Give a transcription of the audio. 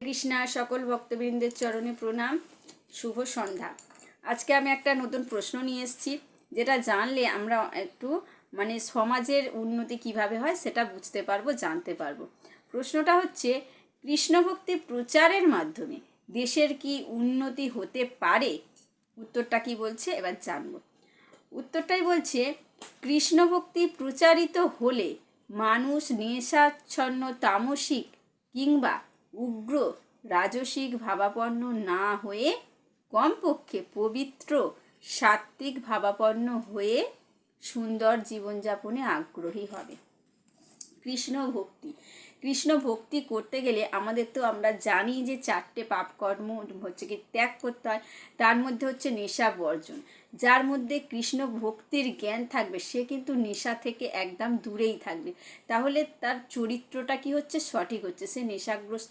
কৃষ্ণা সকল ভক্তবৃন্দের চরণে প্রণাম। শুভ সন্ধ্যা। আজকে আমি একটা নতুন প্রশ্ন নিয়ে এসেছি, যেটা জানলে আমরা একটু সমাজের উন্নতি কিভাবে হয় সেটা বুঝতে পারবো, জানতে পারবো। প্রশ্নটা হচ্ছে, কৃষ্ণ ভক্তি প্রচারের মাধ্যমে দেশের কি উন্নতি হতে পারে? উত্তরটা কি বলছে এবার জানবো। উত্তরটাই বলছে, কৃষ্ণ ভক্তি প্রচারিত হলে মানুষ নেশাচ্ছন্ন তামসিক কিংবা উগ্র রাজসিক ভাবাপন্ন না হয়ে কমপক্ষে পবিত্র সাত্ত্বিক ভাবাপন্ন হয়ে সুন্দর জীবনযাপনে আগ্রহী হবে। কৃষ্ণ ভক্তি করতে গেলে আমাদের তো আমরা জানি যে 4টে পাপকর্ম হচ্ছে কি ত্যাগ করতে হয়। তার মধ্যে হচ্ছে নেশা বর্জন। যার মধ্যে কৃষ্ণ ভক্তির জ্ঞান থাকবে সে কিন্তু নেশা থেকে একদম দূরেই থাকবে। তাহলে তার চরিত্রটা কি হচ্ছে, সঠিক হচ্ছে, সে নেশাগ্রস্ত